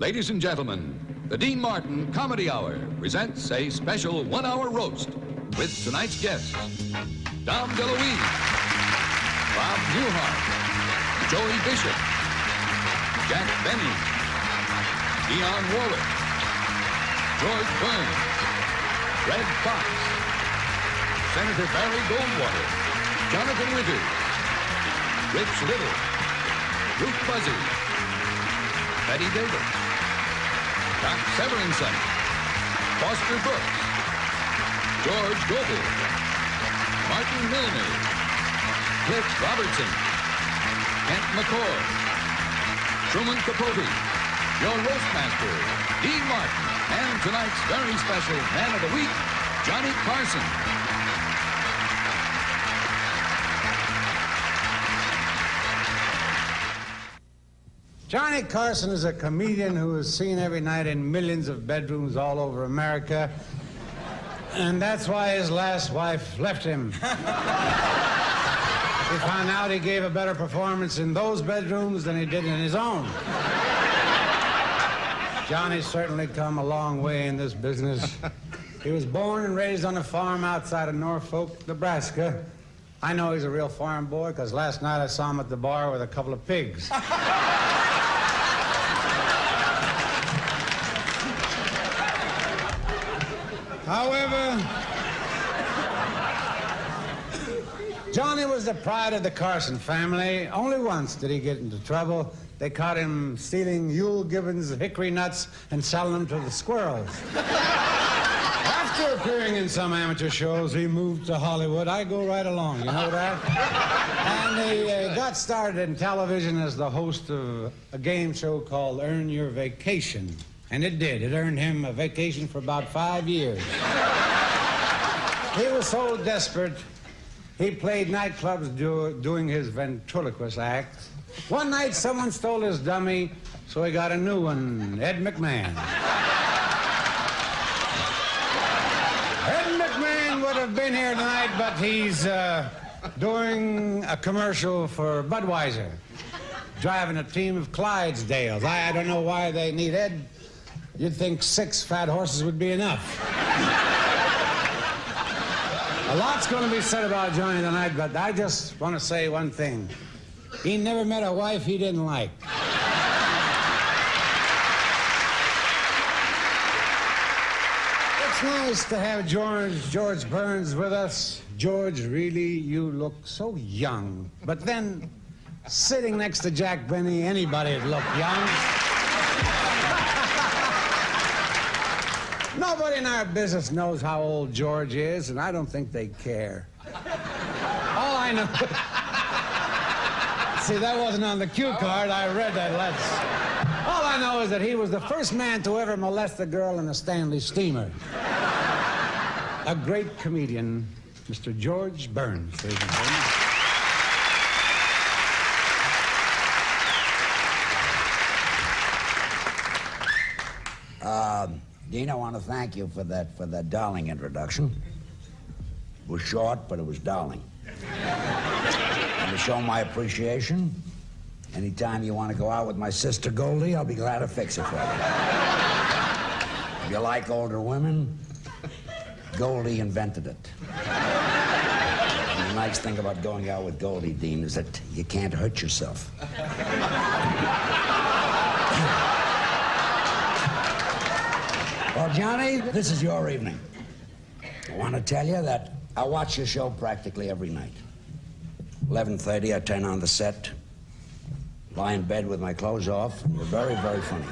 Ladies and gentlemen, the Dean Martin Comedy Hour presents a special one-hour roast with tonight's guests, Dom DeLuise, Bob Newhart, Joey Bishop, Jack Benny, Dionne Warwick, George Burns, Red Fox, Senator Barry Goldwater, Jonathan Winters, Rich Little, Ruth Buzzy, Betty Davis, Doc Severinson, Foster Brooks, George Goebel, Martin Milner, Cliff Robertson, Kent McCord, Truman Capote, your roastmaster, Dean Martin, and tonight's very special Man of the Week, Johnny Carson. Johnny Carson is a comedian who is seen every night in millions of bedrooms all over America, and that's why his last wife left him. He found out he gave a better performance in those bedrooms than he did in his own. Johnny's certainly come a long way in this business. He was born and raised on a farm outside of Norfolk, Nebraska. I know he's a real farm boy because last night I saw him at the bar with a couple of pigs. However, Johnny was the pride of the Carson family. Only once did he get into trouble. They caught him stealing Yule Gibbons hickory nuts and selling them to the squirrels. After appearing in some amateur shows, he moved to Hollywood. I go right along, you know that? And he got started in television as the host of a game show called Earn Your Vacation. And it did. It earned him a vacation for about 5 years. He was so desperate, he played nightclubs doing his ventriloquist act. One night, someone stole his dummy, so he got a new one, Ed McMahon. Ed McMahon would have been here tonight, but he's doing a commercial for Budweiser, driving a team of Clydesdales. I don't know why they need Ed. You'd think 6 fat horses would be enough. A lot's going to be said about Johnny tonight, but I just want to say one thing. He never met a wife he didn't like. It's nice to have George Burns with us. George, really, you look so young. But then, sitting next to Jack Benny, anybody'd look young. Nobody in our business knows how old George is, and I don't think they care. All I know... See, that wasn't on the cue card. I read that. All I know is that he was the first man to ever molest a girl in a Stanley steamer. A great comedian, Mr. George Burns, ladies and gentlemen. Dean, I want to thank you for that darling introduction. It was short, but it was darling. And to show my appreciation, anytime you want to go out with my sister Goldie, I'll be glad to fix it for you. If you like older women, Goldie invented it. And the nice thing about going out with Goldie, Dean, is that you can't hurt yourself. Well, Johnny, this is your evening. I want to tell you that I watch your show practically every night. 11:30, I turn on the set, lie in bed with my clothes off, and you're very, very funny.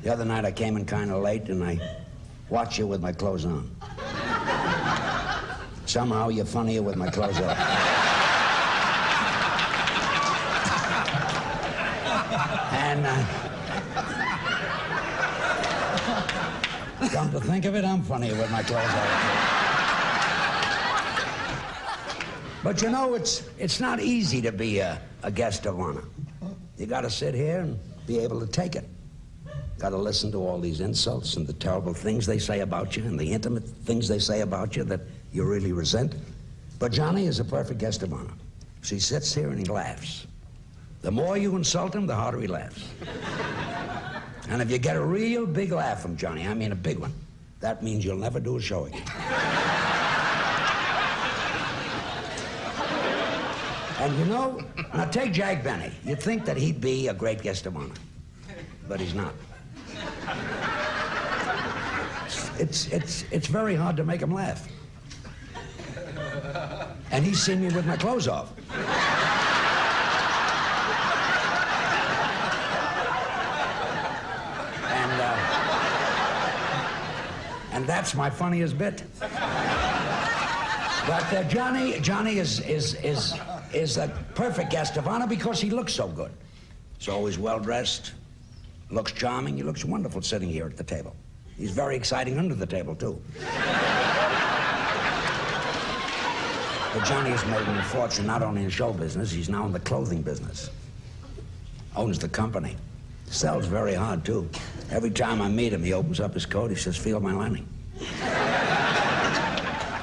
The other night, I came in kind of late, and I watched you with my clothes on. Somehow, you're funnier with my clothes off. And, come to think of it, I'm funnier with my clothes off. But you know, it's not easy to be a guest of honor. You gotta sit here and be able to take it. Gotta listen to all these insults and the terrible things they say about you and the intimate things they say about you that you really resent. But Johnny is a perfect guest of honor. So he sits here and he laughs. The more you insult him, the harder he laughs. And if you get a real big laugh from Johnny, I mean a big one, that means you'll never do a show again. And you know, now take Jack Benny. You'd think that he'd be a great guest of honor, but he's not. It's very hard to make him laugh. And he's seen me with my clothes off. And that's my funniest bit. But Johnny is a perfect guest of honor because he looks so good. He's always well-dressed, looks charming. He looks wonderful sitting here at the table. He's very exciting under the table, too. But Johnny has made a fortune not only in show business, he's now in the clothing business. Owns the company. Sells very hard, too. Every time I meet him, he opens up his coat, he says, "Feel my lining."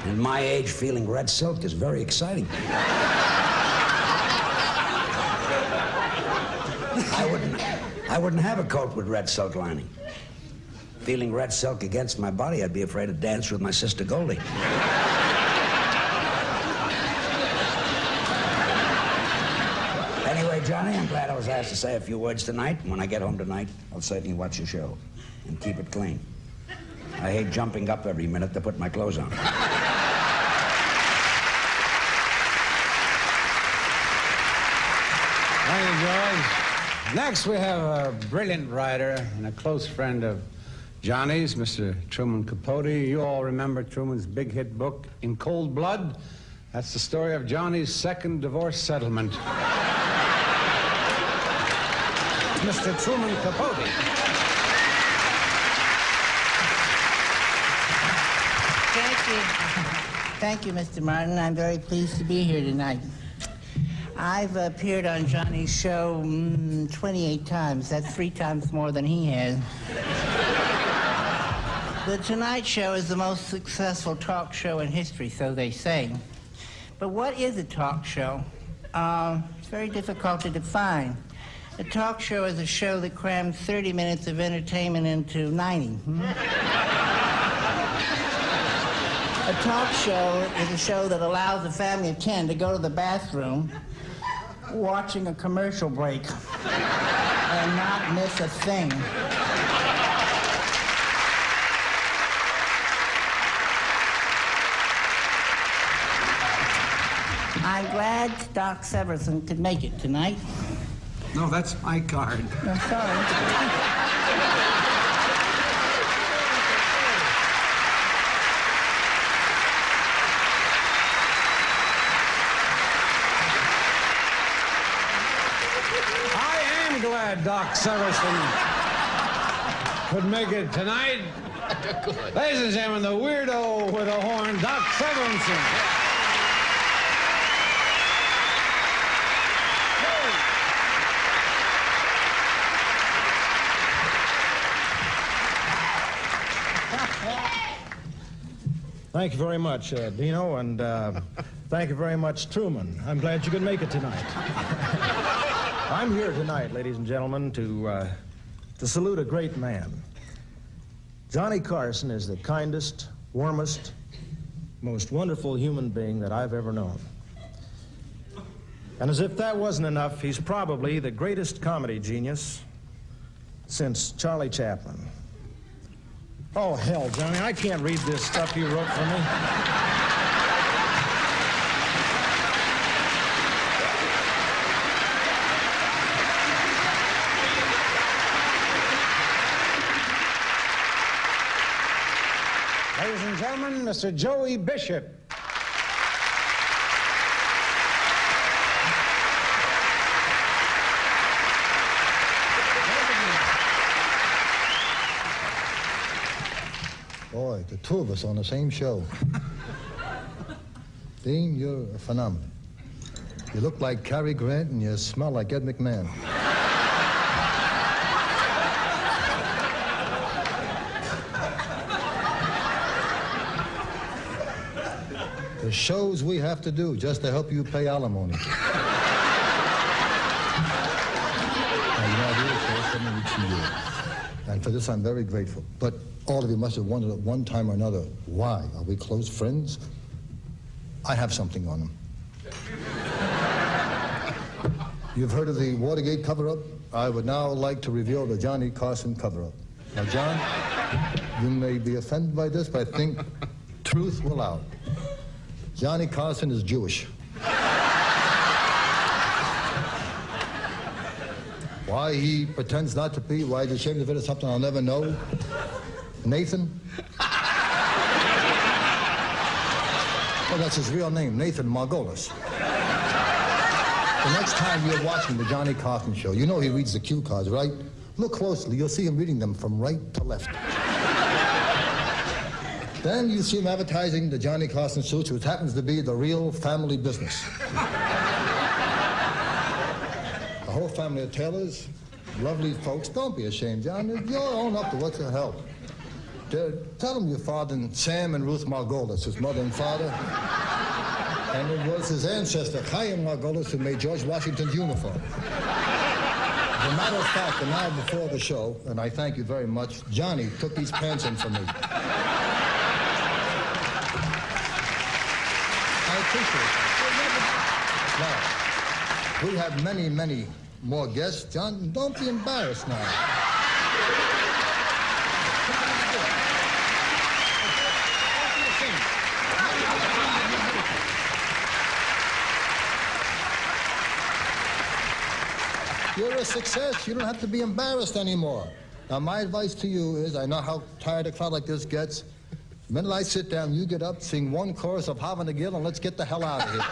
In my age, feeling red silk is very exciting. I wouldn't have a coat with red silk lining. Feeling red silk against my body, I'd be afraid to dance with my sister Goldie. Anyway, Johnny, I'm glad I was asked to say a few words tonight. When I get home tonight, I'll certainly watch your show and keep it clean. I hate jumping up every minute to put my clothes on. Thank you, George. Next, we have a brilliant writer and a close friend of Johnny's, Mr. Truman Capote. You all remember Truman's big hit book, In Cold Blood? That's the story of Johnny's second divorce settlement. Mr. Truman Capote. Thank you, Mr. Martin. I'm very pleased to be here tonight. I've appeared on Johnny's show 28 times. That's 3 times more than he has. The Tonight Show is the most successful talk show in history, so they say. But what is a talk show? It's very difficult to define. A talk show is a show that crams 30 minutes of entertainment into 90. A talk show is a show that allows a family of 10 to go to the bathroom watching a commercial break and not miss a thing. I'm glad Doc Severson could make it tonight. No, that's my card. I'm sorry. Glad Doc Severson could make it tonight. Ladies and gentlemen, the weirdo with a horn, Doc Severson. Thank you very much, Dino, and thank you very much, Truman. I'm glad you could make it tonight. I'm here tonight, ladies and gentlemen, to salute a great man. Johnny Carson is the kindest, warmest, most wonderful human being that I've ever known. And as if that wasn't enough, he's probably the greatest comedy genius since Charlie Chaplin. Oh, hell, Johnny, I can't read this stuff you wrote for me. Ladies and gentlemen, Mr. Joey Bishop. Boy, the two of us on the same show. Dean, you're a phenomenon. You look like Cary Grant and you smell like Ed McMahon. The shows we have to do just to help you pay alimony. Now, you know, let me reach you. And for this, I'm very grateful. But all of you must have wondered at one time or another, why? Are we close friends? I have something on him. You've heard of the Watergate cover-up? I would now like to reveal the Johnny Carson cover-up. Now, John, you may be offended by this, but I think truth will out. Johnny Carson is Jewish. Why he pretends not to be, why he's ashamed of it is something I'll never know. Nathan? Oh, that's his real name, Nathan Margolis. The next time you're watching the Johnny Carson show, you know he reads the cue cards, right? Look closely, you'll see him reading them from right to left. Then you see him advertising the Johnny Carson suits, which happens to be the real family business. The whole family of tailors, lovely folks. Don't be ashamed, John. You'll own up to what the hell. Tell them your father and Sam and Ruth Margolis, his mother and father. And it was his ancestor, Chaim Margolis, who made George Washington's uniform. As a matter of fact, the night before the show, and I thank you very much, Johnny took these pants in for me. I appreciate it. Now, we have many, many more guests. John, don't be embarrassed now. You're a success. You don't have to be embarrassed anymore. Now, my advice to you is, I know how tired a crowd like this gets. The minute I sit down, you get up, sing one chorus of Havana the Gill, and let's get the hell out of here.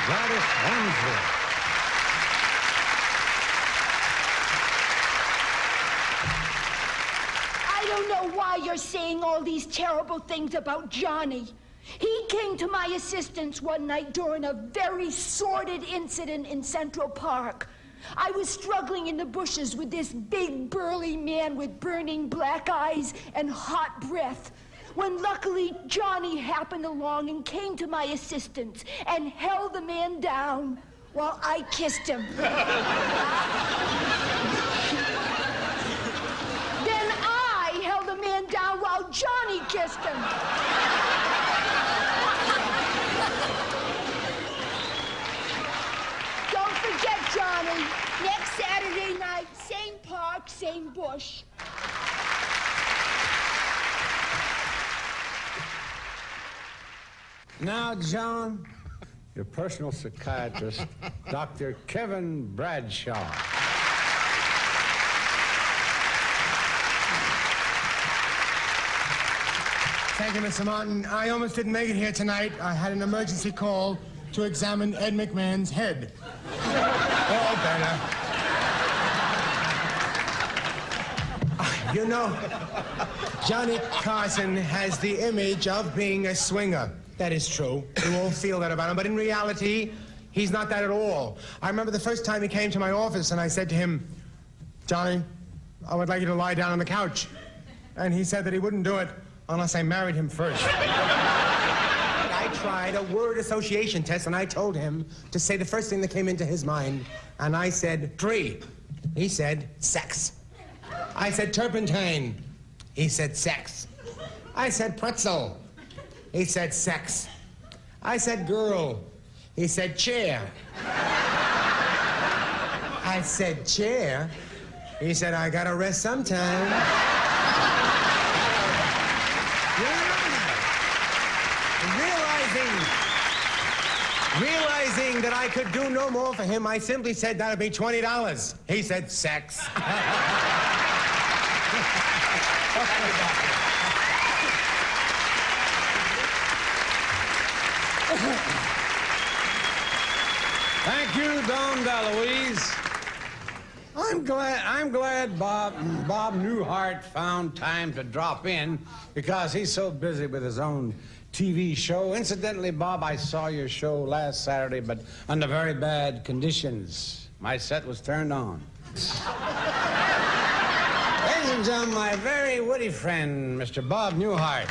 Gladys Hansville. I don't know why you're saying all these terrible things about Johnny. He came to my assistance one night during a very sordid incident in Central Park. I was struggling in the bushes with this big, burly man with burning black eyes and hot breath, when luckily Johnny happened along and came to my assistance and held the man down while I kissed him. Then I held the man down while Johnny kissed him. Don't forget, Johnny, next Saturday night, same park, same bush. Now, John, your personal psychiatrist, Dr. Kevin Bradshaw. Thank you, Mr. Martin. I almost didn't make it here tonight. I had an emergency call to examine Ed McMahon's head. All better. You know, Johnny Carson has the image of being a swinger. That is true. You all feel that about him. But in reality, he's not that at all. I remember the first time he came to my office and I said to him, Johnny, I would like you to lie down on the couch. And he said that he wouldn't do it unless I married him first. I tried a word association test and I told him to say the first thing that came into his mind. And I said, tree. He said, sex. I said, turpentine. He said, sex. I said, pretzel. He said, sex. I said, girl. He said, chair. I said, chair? He said, I gotta rest sometime. Realizing that I could do no more for him, I simply said that'd be $20. He said, sex. Thank you, Don DeLuise. I'm glad Bob Newhart found time to drop in because he's so busy with his own TV show. Incidentally, Bob, I saw your show last Saturday, but under very bad conditions. My set was turned on. Ladies and gentlemen, my very witty friend, Mr. Bob Newhart.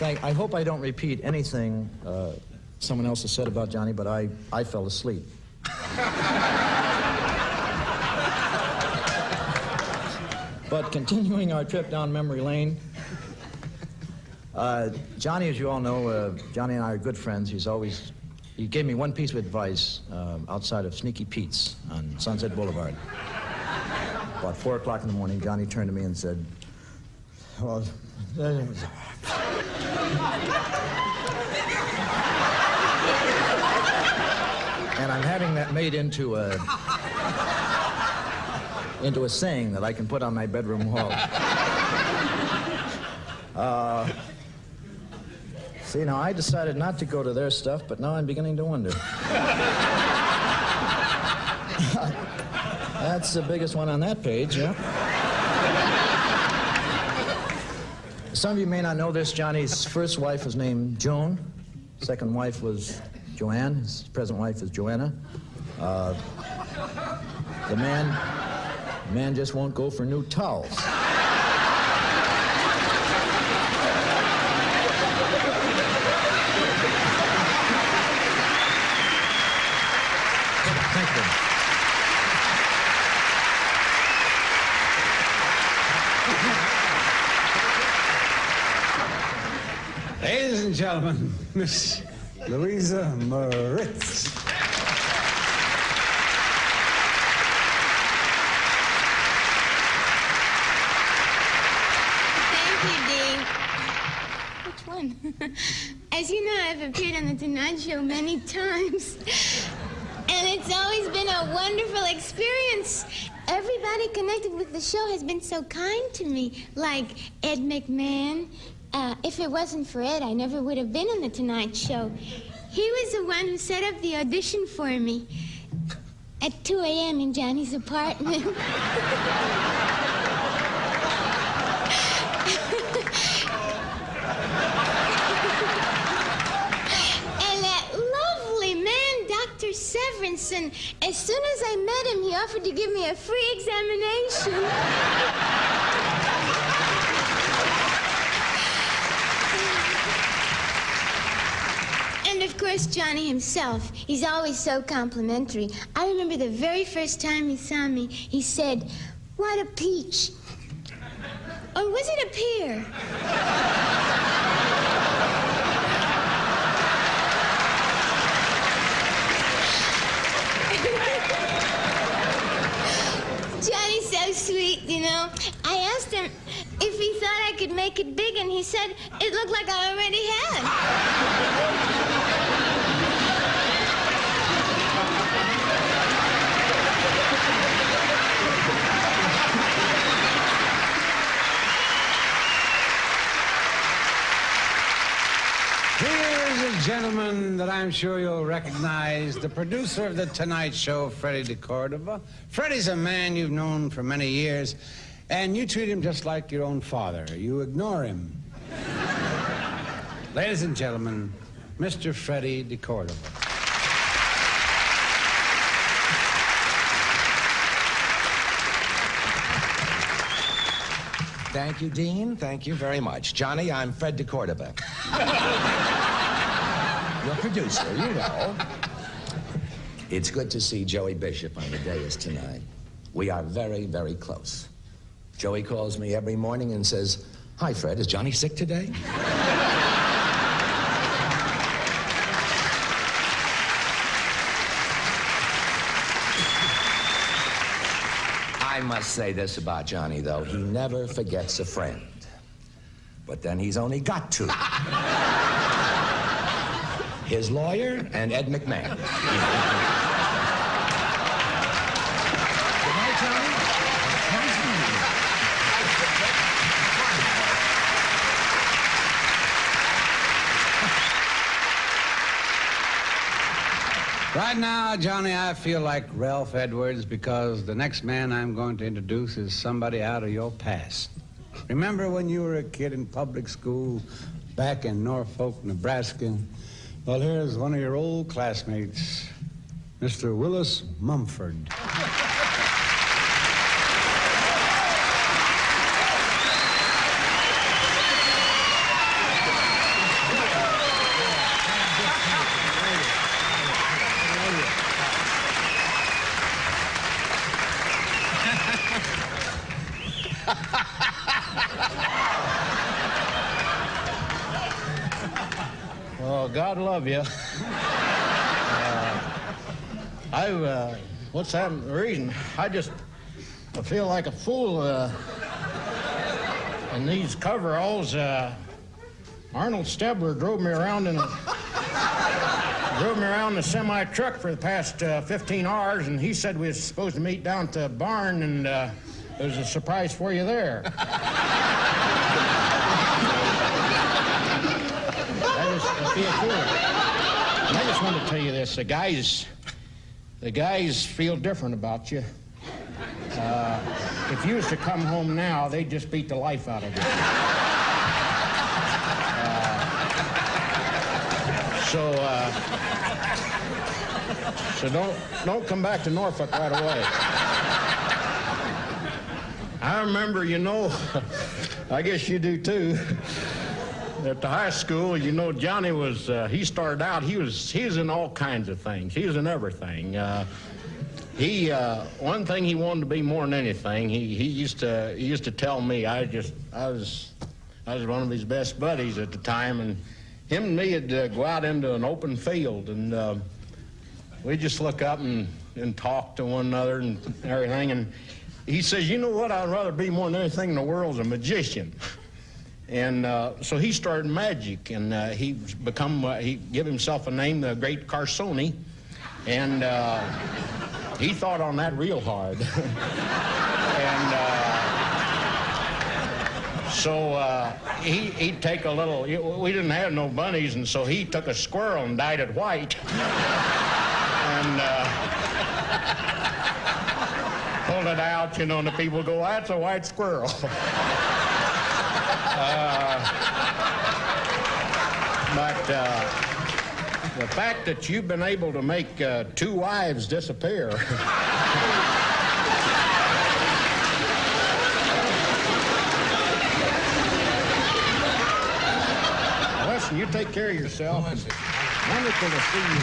I hope I don't repeat anything someone else has said about Johnny, but I fell asleep. But continuing our trip down memory lane, Johnny, as you all know, Johnny and I are good friends. He gave me one piece of advice outside of Sneaky Pete's on Sunset Boulevard. About 4 o'clock in the morning, Johnny turned to me and said, well, and I'm having that made into a saying that I can put on my bedroom wall. See, now I decided not to go to their stuff, but now I'm beginning to wonder. That's the biggest one on that page, yeah? Some of you may not know this. Johnny's first wife was named Joan. Second wife was Joanne. His present wife is Joanna. The man just won't go for new towels. Thank you. Ladies and gentlemen, Miss Louisa Moritz. As you know, I've appeared on The Tonight Show many times. And it's always been a wonderful experience. Everybody connected with the show has been so kind to me. Like Ed McMahon. If it wasn't for Ed, I never would have been on The Tonight Show. He was the one who set up the audition for me at 2 a.m. in Johnny's apartment. Severance, and as soon as I met him, he offered to give me a free examination. And of course, Johnny himself, he's always so complimentary. I remember the very first time he saw me, he said, "What a peach." Or was it a pear? Johnny's so sweet, you know. I asked him if he thought I could make it big, and he said it looked like I already had. Here's a gentleman that I'm sure you'll recognize, the producer of The Tonight Show, Freddie DeCordova. Freddie's a man you've known for many years, and you treat him just like your own father. You ignore him. Ladies and gentlemen, Mr. Freddie DeCordova. Thank you, Dean. Thank you very much. Johnny, I'm Fred DeCordova. Your producer, you know. It's good to see Joey Bishop on the day as tonight. We are very, very close. Joey calls me every morning and says, "Hi, Fred, is Johnny sick today?" I must say this about Johnny, though. He never forgets a friend. But then he's only got two. His lawyer and Ed McMahon. Good night, Johnny. Right now, Johnny, I feel like Ralph Edwards because the next man I'm going to introduce is somebody out of your past. Remember when you were a kid in public school back in Norfolk, Nebraska? Well, here's one of your old classmates, Mr. Willis Mumford. love you. What's that reason? I feel like a fool in these coveralls. Arnold Stebler drove me around in a semi-truck for the past 15 hours, and he said we was supposed to meet down at the barn, and there's a surprise for you there. I feel fool. And I just want to tell you this: the guys feel different about you. If you was to come home now, they'd just beat the life out of you. So don't come back to Norfolk right away. I remember, I guess you do too. At the high school, Johnny was, he started out, he was in all kinds of things. He was in everything. One thing he wanted to be more than anything, he used to tell me, I was one of his best buddies at the time, and him and me would go out into an open field, and we'd just look up and talk to one another and everything, and he says, you know what, I'd rather be more than anything in the world as a magician. And so he started magic, and he gave himself a name, the Great Carson, and he thought on that real hard. And so he'd take a little, we didn't have no bunnies, and so he took a squirrel and dyed it white. And pulled it out, and the people go, that's a white squirrel. But the fact that you've been able to make 2 wives disappear. Listen, you take care of yourself. Wonderful to see you.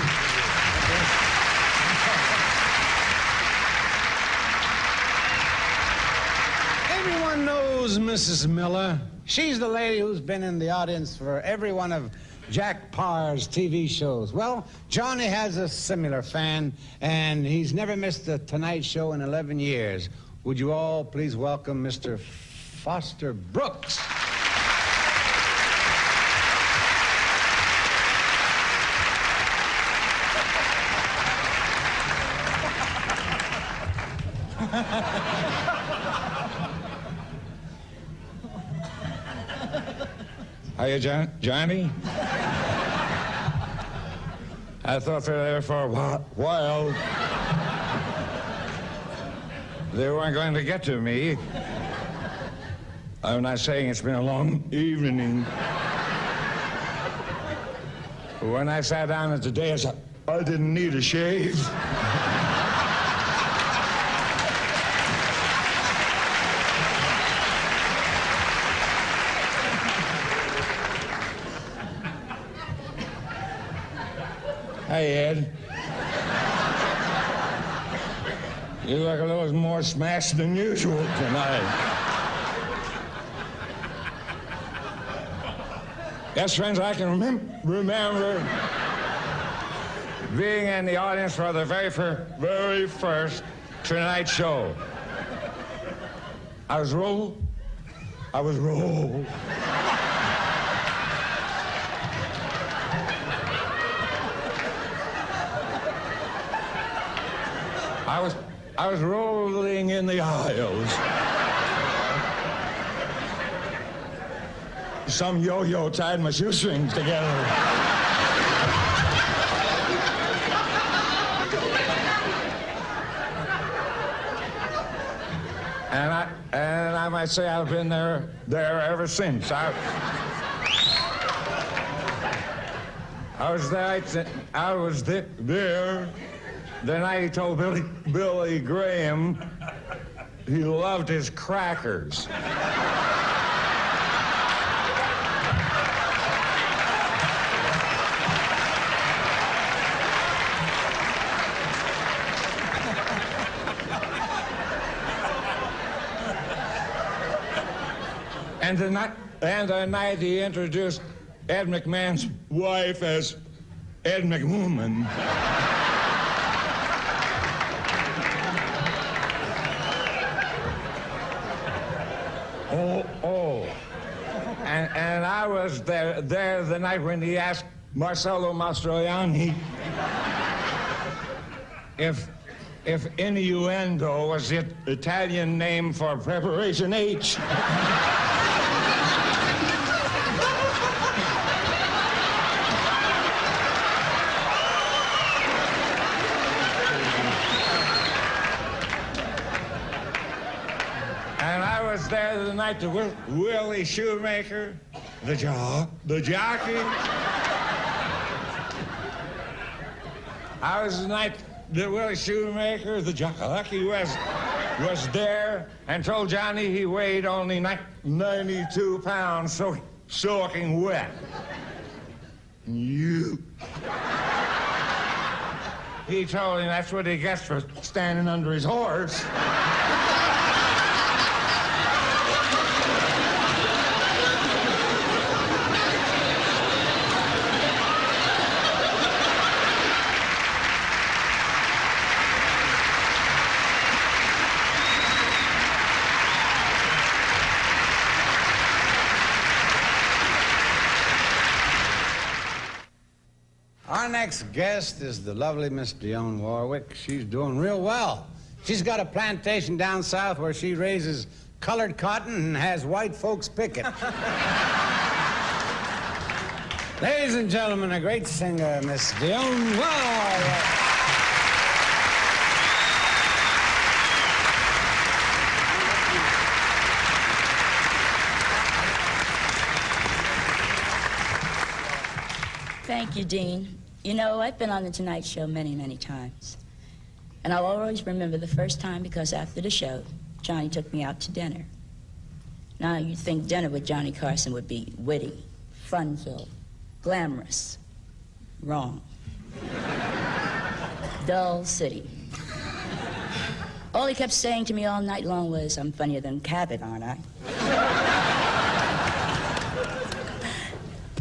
Everyone knows Mrs. Miller. She's the lady who's been in the audience for every one of Jack Parr's TV shows. Well, Johnny has a similar fan, and he's never missed the Tonight Show in 11 years. Would you all please welcome Mr. Foster Brooks? Hiya, Johnny. I thought they were there for a while. They weren't going to get to me. I'm not saying it's been a long evening. When I sat down at the desk, I didn't need a shave. Hey, Ed. You look a little more smashed than usual tonight. Yes, friends, I can remember being in the audience for the very first Tonight Show. I was rolled. I was rolling in the aisles. Some yo-yo tied my shoestrings together. And I might say I've been there ever since. I was there the night he told Billy Graham he loved his crackers. And the night he introduced Ed McMahon's wife as Ed McWoman. Oh. And I was there the night when he asked Marcello Mastroianni if innuendo was the Italian name for preparation H. And I was there the night to Willie Shoemaker, the jockey. I was the night that Willie Shoemaker, the jockey, was there and told Johnny he weighed only 92 pounds, so soaking wet. You. He told him that's what he gets for standing under his horse. Our next guest is the lovely Miss Dionne Warwick. She's doing real well. She's got a plantation down south where she raises colored cotton and has white folks pick it. Ladies and gentlemen, a great singer, Miss Dionne Warwick. Thank you, Dean. You know, I've been on The Tonight Show many, many times. And I'll always remember the first time because after the show, Johnny took me out to dinner. Now, you'd think dinner with Johnny Carson would be witty, fun-filled, glamorous. Wrong. Dull city. All he kept saying to me all night long was, "I'm funnier than Cabot, aren't I?"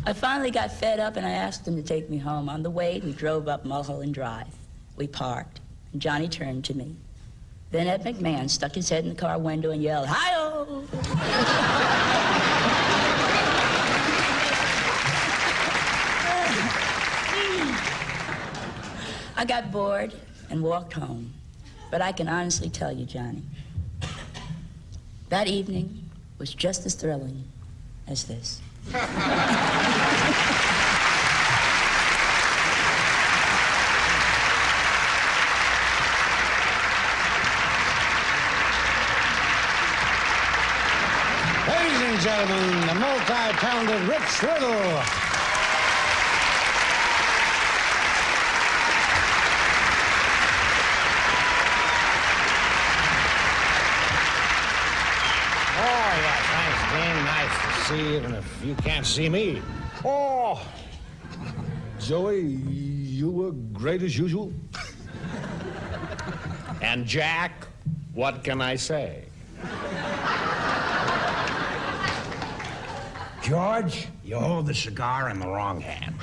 I finally got fed up and I asked him to take me home. On the way, we drove up Mulholland Drive. We parked, and Johnny turned to me. Then Ed McMahon stuck his head in the car window and yelled, "Hi-oh!" I got bored and walked home. But I can honestly tell you, Johnny, that evening was just as thrilling as this. Ladies and gentlemen, the multi-talented Rich Riddle. Nice to see you, even if you can't see me. Oh, Joey, you were great as usual. And Jack, what can I say? George, you hold the cigar in the wrong hand.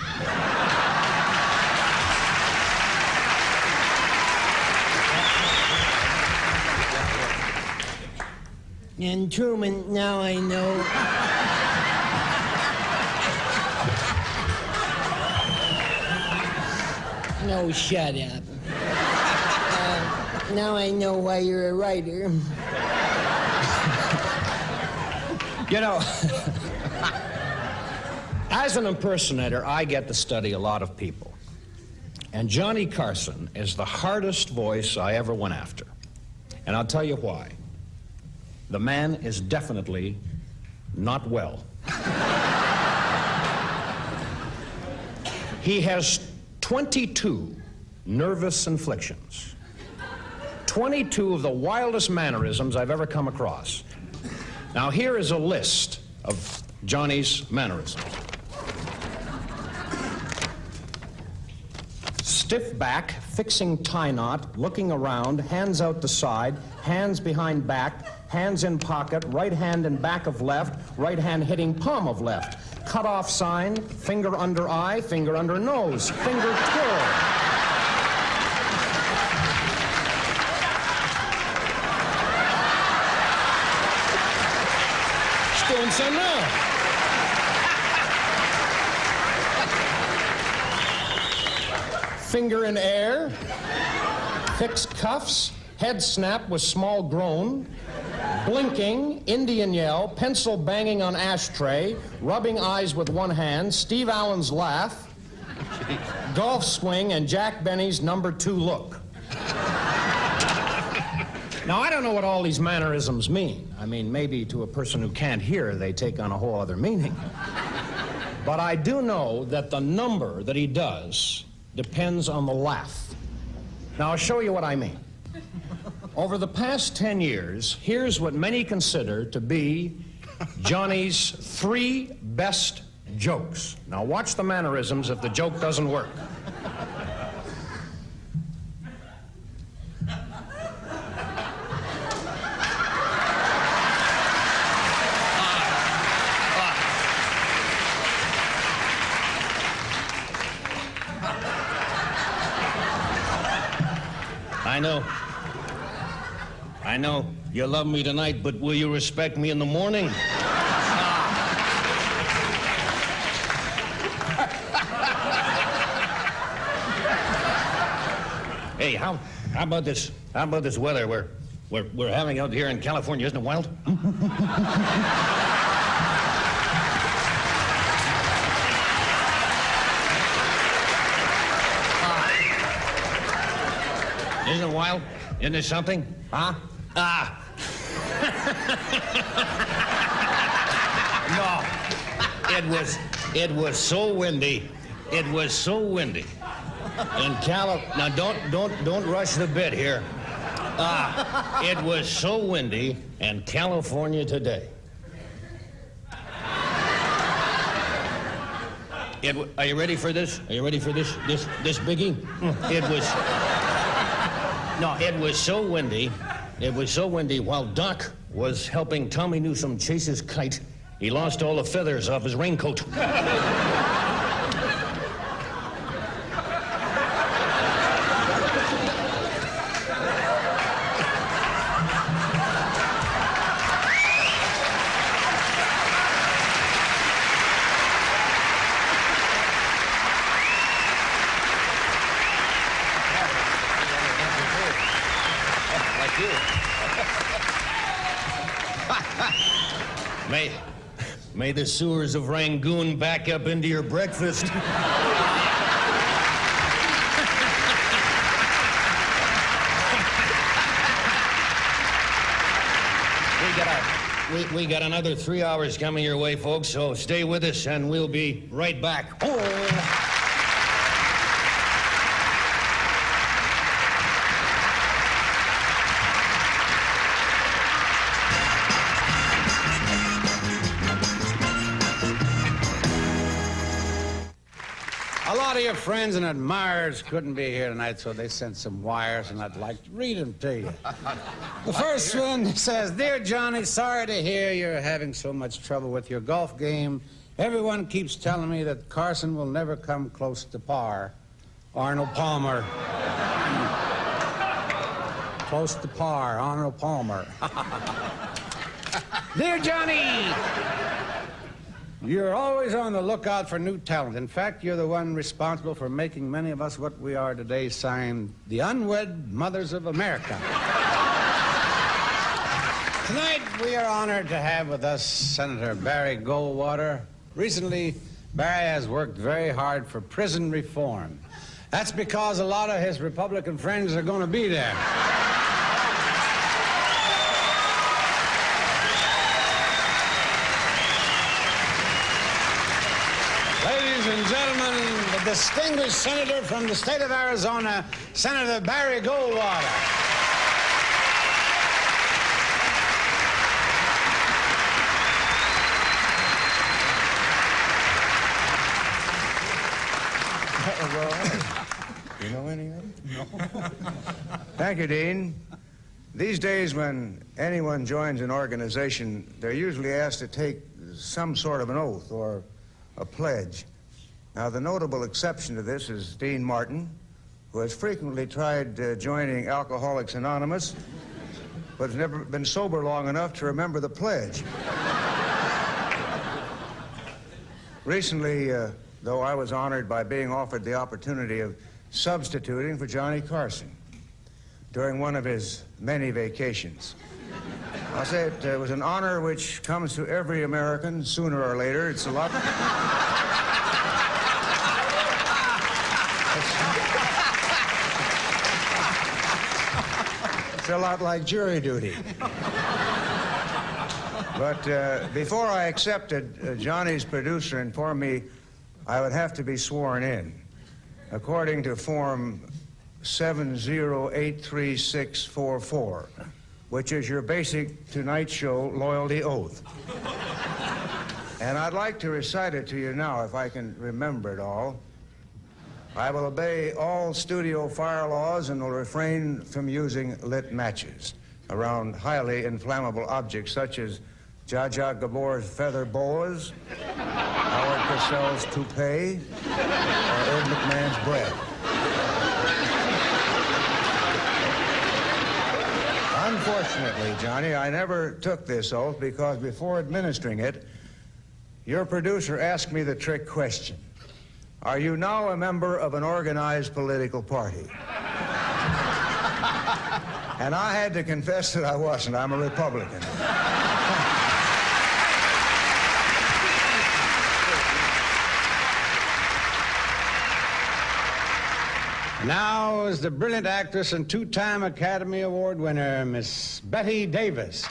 And Truman, now I know. No, shut up. Now I know why you're a writer. You know, as an impersonator, I get to study a lot of people. And Johnny Carson is the hardest voice I ever went after. And I'll tell you why. The man is definitely not well. He has 22 nervous inflictions. 22 of the wildest mannerisms I've ever come across. Now, here is a list of Johnny's mannerisms. Stiff back, fixing tie knot, looking around, hands out the side, hands behind back, hands in pocket, right hand in back of left, right hand hitting palm of left. cutoff sign, finger under eye, finger under nose, finger twirl. He's doing some now. Finger in air, fixed cuffs, head snap with small groan, blinking, Indian yell, pencil banging on ashtray, rubbing eyes with one hand, Steve Allen's laugh, golf swing, and Jack Benny's #2 look. Now, I don't know what all these mannerisms mean. I mean, maybe to a person who can't hear, they take on a whole other meaning. But I do know that the number that he does depends on the laugh. Now, I'll show you what I mean. Over the past 10 years, here's what many consider to be Johnny's 3 best jokes. Now, watch the mannerisms if the joke doesn't work. I know you love me tonight, but will you respect me in the morning? Hey, how about this? How about this weather we're having out here in California? Isn't it wild? Isn't it wild? Isn't it something? Huh? No. It was so windy. It was so windy. Now don't rush the bit here. It was so windy in California today. Are you ready for this? Are you ready for this biggie? It was so windy. It was so windy while Doc was helping Tommy Newsom chase his kite, he lost all the feathers off his raincoat. May the sewers of Rangoon back up into your breakfast. We got another 3 hours coming your way, folks, so stay with us and we'll be right back. Oh. A lot of your friends and admirers couldn't be here tonight, so they sent some wires, and I'd like to read them to you. The first one says, "Dear Johnny, sorry to hear you're having so much trouble with your golf game. Everyone keeps telling me that Carson will never come close to par. Arnold Palmer." Close to par, Arnold Palmer. "Dear Johnny, you're always on the lookout for new talent. In fact, you're the one responsible for making many of us what we are today, signed the Unwed Mothers of America." Tonight, we are honored to have with us Senator Barry Goldwater. Recently, Barry has worked very hard for prison reform. That's because a lot of his Republican friends are going to be there. Ladies and gentlemen, the distinguished senator from the state of Arizona, Senator Barry Goldwater. You know anything? No. Thank you, Dean. These days, when anyone joins an organization, they're usually asked to take some sort of an oath or a pledge. Now, the notable exception to this is Dean Martin, who has frequently tried joining Alcoholics Anonymous, but has never been sober long enough to remember the pledge. Recently, though, I was honored by being offered the opportunity of substituting for Johnny Carson during one of his many vacations. I'll say it was an honor which comes to every American sooner or later. It's a lot... It's a lot like jury duty. But before I accepted, Johnny's producer informed me I would have to be sworn in, according to Form 7083644, which is your basic Tonight Show loyalty oath. And I'd like to recite it to you now, if I can remember it all. I will obey all studio fire laws and will refrain from using lit matches around highly inflammable objects such as Zsa Zsa Gabor's feather boas, Howard Cosell's toupee, or Ed McMahon's breath. Unfortunately, Johnny, I never took this oath because before administering it, your producer asked me the trick question. Are you now a member of an organized political party? And I had to confess that I wasn't. I'm a Republican. Now is the brilliant actress and two-time Academy Award winner, Miss Betty Davis.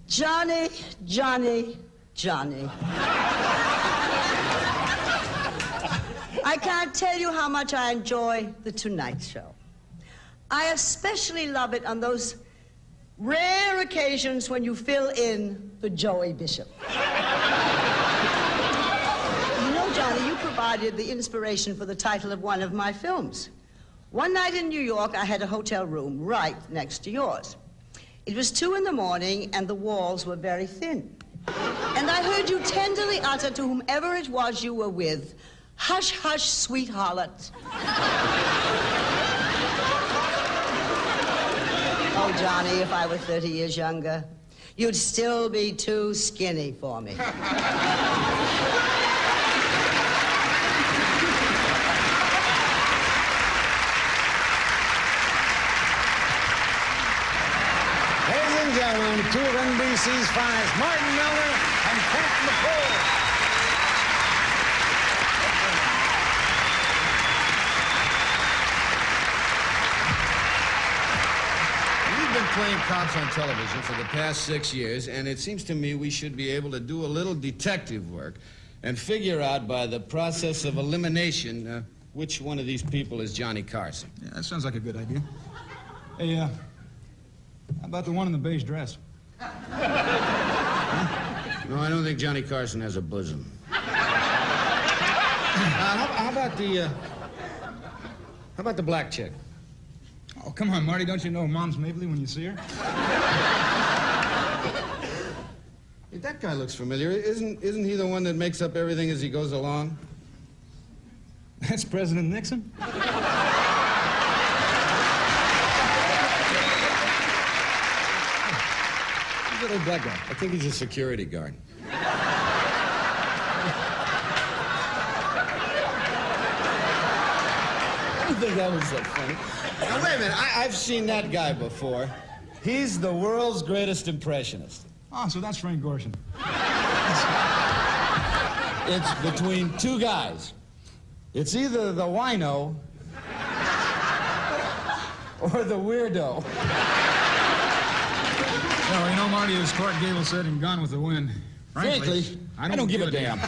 Johnny, Johnny, Johnny. I can't tell you how much I enjoy The Tonight Show. I especially love it on those rare occasions when you fill in for Joey Bishop. You know, Johnny, you provided the inspiration for the title of one of my films. One night in New York, I had a hotel room right next to yours. It was 2 in the morning, and the walls were very thin. And I heard you tenderly utter to whomever it was you were with, "Hush, hush, sweet harlot." Oh, Johnny, if I were 30 years younger, you'd still be too skinny for me. Ladies and gentlemen, two of NBC's finest, Martin Miller and Kent McCall. We've been playing cops on television for the past 6 years, and it seems to me we should be able to do a little detective work and figure out by the process of elimination which one of these people is Johnny Carson. Yeah, that sounds like a good idea. Hey, how about the one in the beige dress? No, I don't think Johnny Carson has a bosom. How about the black chick? Oh, come on, Marty. Don't you know Mom's Mabley when you see her? Hey, that guy looks familiar. Isn't he the one that makes up everything as he goes along? That's President Nixon. Who's that old black guy? I think he's a security guard. I don't think that was so funny. Now, wait a minute. I've seen that guy before. He's the world's greatest impressionist. Oh, so that's Frank Gorshin. It's between two guys. It's either the wino or the weirdo. Well, you know, Marty, as Clark Gable said in Gone with the Wind, frankly, I don't give a damn.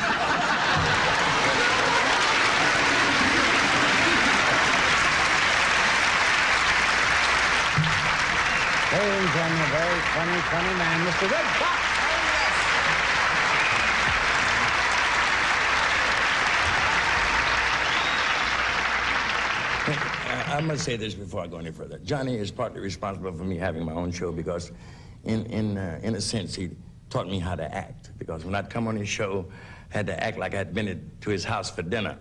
Ladies and gentlemen, a very funny man, Mr. Red Fox. I must say this before I go any further. Johnny is partly responsible for me having my own show because, in a sense, he taught me how to act. Because when I'd come on his show, I had to act like I'd been to his house for dinner.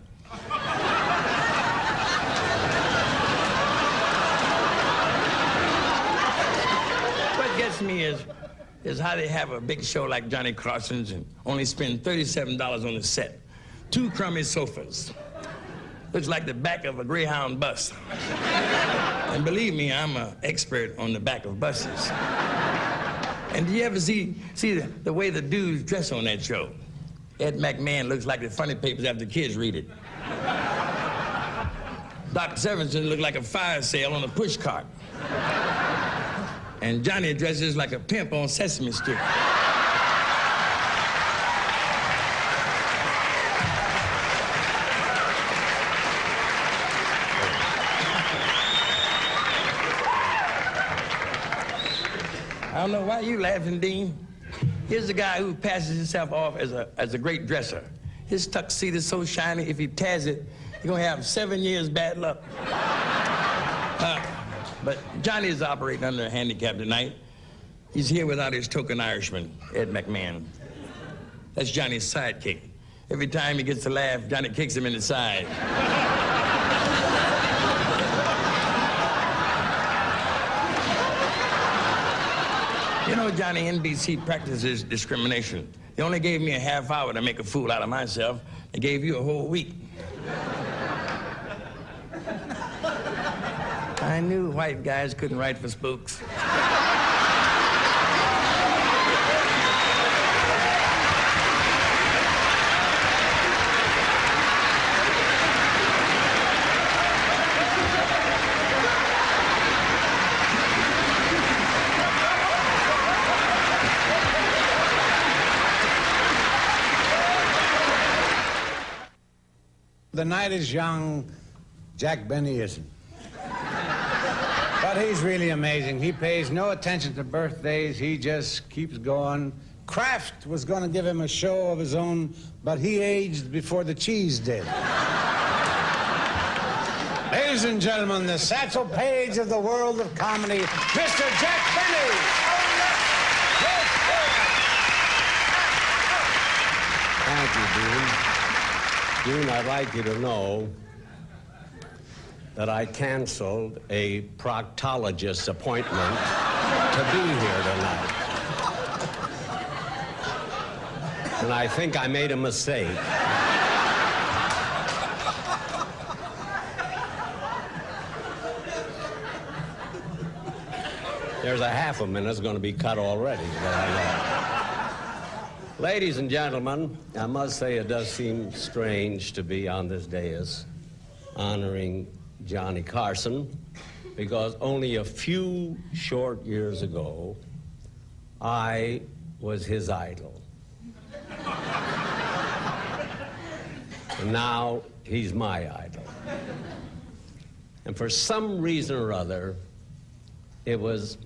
What gets me is how they have a big show like Johnny Carson's and only spend $37 on the set. 2 crummy sofas. Looks like the back of a Greyhound bus. And believe me, I'm an expert on the back of buses. And do you ever see the way the dudes dress on that show? Ed McMahon looks like the funny papers after the kids read it. Doc Severinsen looked like a fire sale on a push cart. And Johnny dresses like a pimp on Sesame Street. I don't know why you laughing, Dean. Here's a guy who passes himself off as a great dresser. His tuxedo is so shiny, if he tears it, he's gonna have 7 years bad luck. But Johnny is operating under a handicap tonight. He's here without his token Irishman, Ed McMahon. That's Johnny's sidekick. Every time he gets to laugh, Johnny kicks him in the side. You know, Johnny, NBC practices discrimination. They only gave me a half hour to make a fool out of myself. They gave you a whole week. I knew white guys couldn't write for spooks. The night is young, Jack Benny isn't. But he's really amazing. He pays no attention to birthdays. He just keeps going. Kraft was going to give him a show of his own, but he aged before the cheese did. Ladies and gentlemen, the Satchel Paige of the world of comedy, Mr. Jack Benny. Thank you, Dean. Dean, I'd like you to know that I canceled a proctologist appointment to be here tonight. And I think I made a mistake. There's a half a minute that's going to be cut already, but I know. Ladies and gentlemen, I must say it does seem strange to be on this dais honoring Johnny Carson, because only a few short years ago, I was his idol. And now he's my idol. And for some reason or other, it was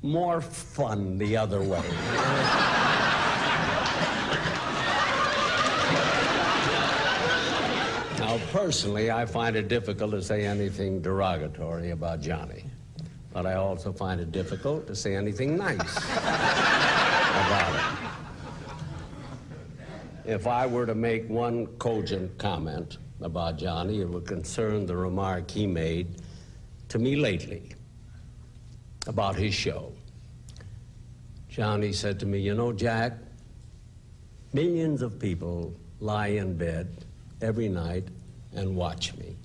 more fun the other way. Now, personally, I find it difficult to say anything derogatory about Johnny. But I also find it difficult to say anything nice about him. If I were to make one cogent comment about Johnny, it would concern the remark he made to me lately about his show. Johnny said to me, "You know, Jack, millions of people lie in bed every night and watch me.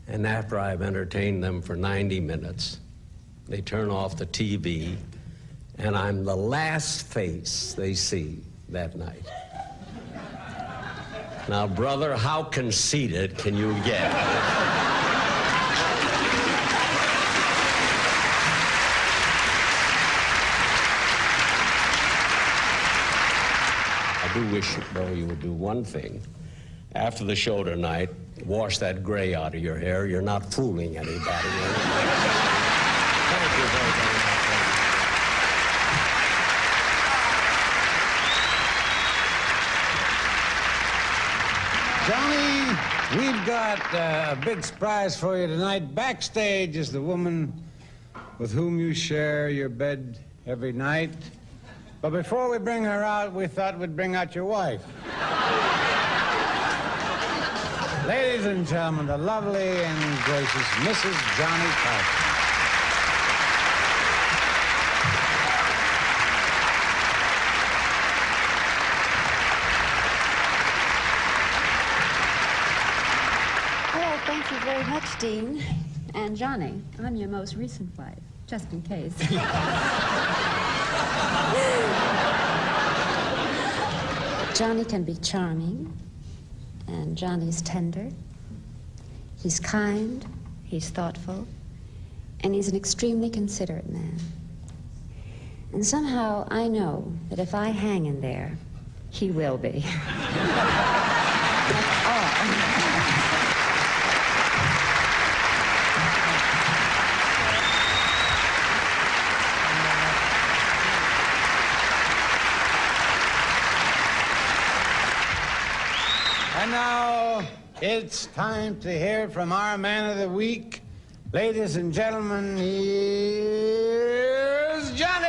And after I've entertained them for 90 minutes, they turn off the TV, and I'm the last face they see that night." Now, brother, how conceited can you get? I do wish, though, you would do one thing. After the show tonight, wash that gray out of your hair. You're not fooling anybody. Thank you very, very much. Johnny We've got a big surprise for you tonight. Backstage is the woman with whom you share your bed every night. But before we bring her out, we thought we'd bring out your wife. Ladies and gentlemen, the lovely and gracious Mrs. Johnny Carson. Well, thank you very much, Dean. And Johnny, I'm your most recent wife, just in case. Johnny can be charming, and Johnny's tender. He's kind, he's thoughtful, and he's an extremely considerate man. And somehow I know that if I hang in there, he will be. That's all. And now it's time to hear from our man of the week. Ladies and gentlemen, here's Johnny!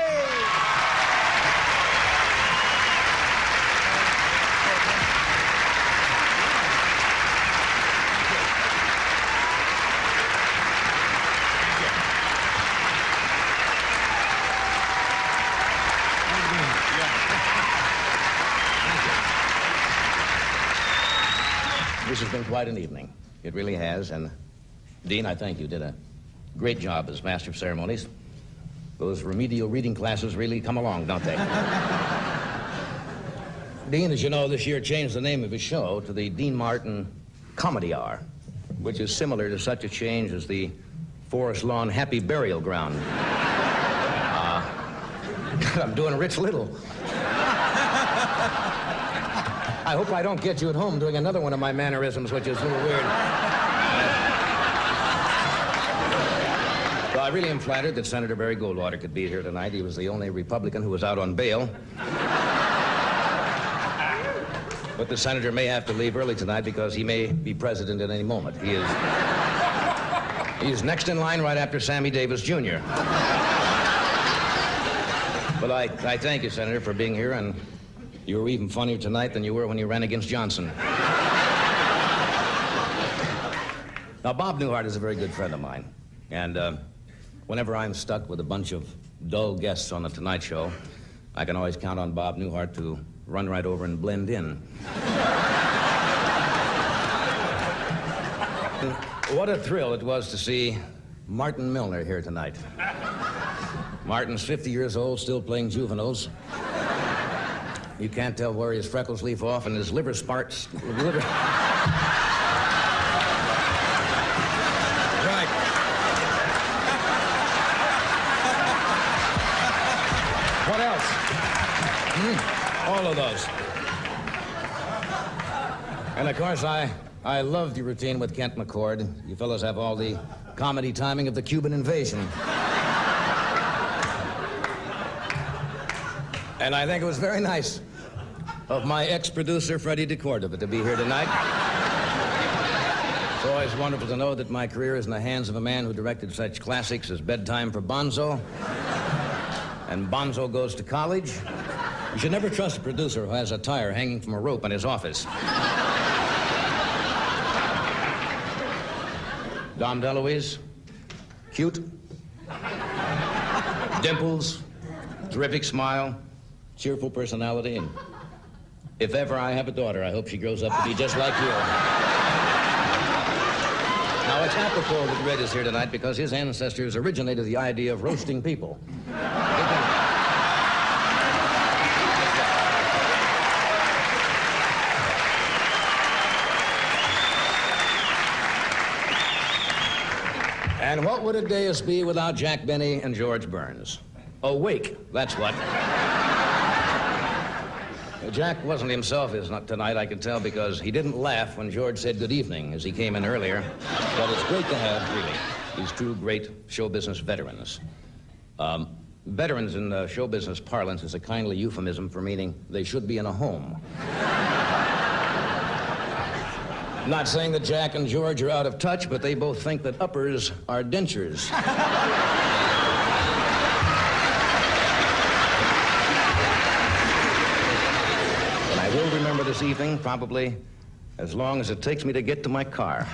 This has been quite an evening. It really has. And, Dean, I think you did a great job as Master of Ceremonies. Those remedial reading classes really come along, don't they? Dean, as you know, this year changed the name of his show to the Dean Martin Comedy Hour, which is similar to such a change as the Forest Lawn Happy Burial Ground. God, I'm doing Rich Little. I hope I don't get you at home doing another one of my mannerisms, which is a little weird. Well, I really am flattered that Senator Barry Goldwater could be here tonight. He was the only Republican who was out on bail. But the senator may have to leave early tonight because he may be president at any moment. He is next in line right after Sammy Davis, Jr. But I thank you, Senator, for being here, and you were even funnier tonight than you were when you ran against Johnson. Now, Bob Newhart is a very good friend of mine. And whenever I'm stuck with a bunch of dull guests on The Tonight Show, I can always count on Bob Newhart to run right over and blend in. What a thrill it was to see Martin Milner here tonight. Martin's 50 years old, still playing juveniles. You can't tell where his freckles leave off and his liver sparks. Right. What else? All of those. And of course, I loved your routine with Kent McCord. You fellows have all the comedy timing of the Cuban invasion. And I think it was very nice of my ex-producer, Freddie DeCordova, to be here tonight. It's always wonderful to know that my career is in the hands of a man who directed such classics as Bedtime for Bonzo and Bonzo Goes to College. You should never trust a producer who has a tire hanging from a rope in his office. Dom DeLuise, cute, dimples, terrific smile, cheerful personality, and if ever I have a daughter, I hope she grows up to be just like you. Now, it's apropos that Red is here tonight because his ancestors originated the idea of roasting people. And what would a dais be without Jack Benny and George Burns? Awake, that's what. Jack wasn't himself tonight, I can tell, because he didn't laugh when George said good evening as he came in earlier. But it's great to have, really, these two great show business veterans. Veterans in show business parlance is a kindly euphemism for meaning they should be in a home. Not saying that Jack and George are out of touch, but they both think that uppers are dentures. And I will remember this evening, probably as long as it takes me to get to my car.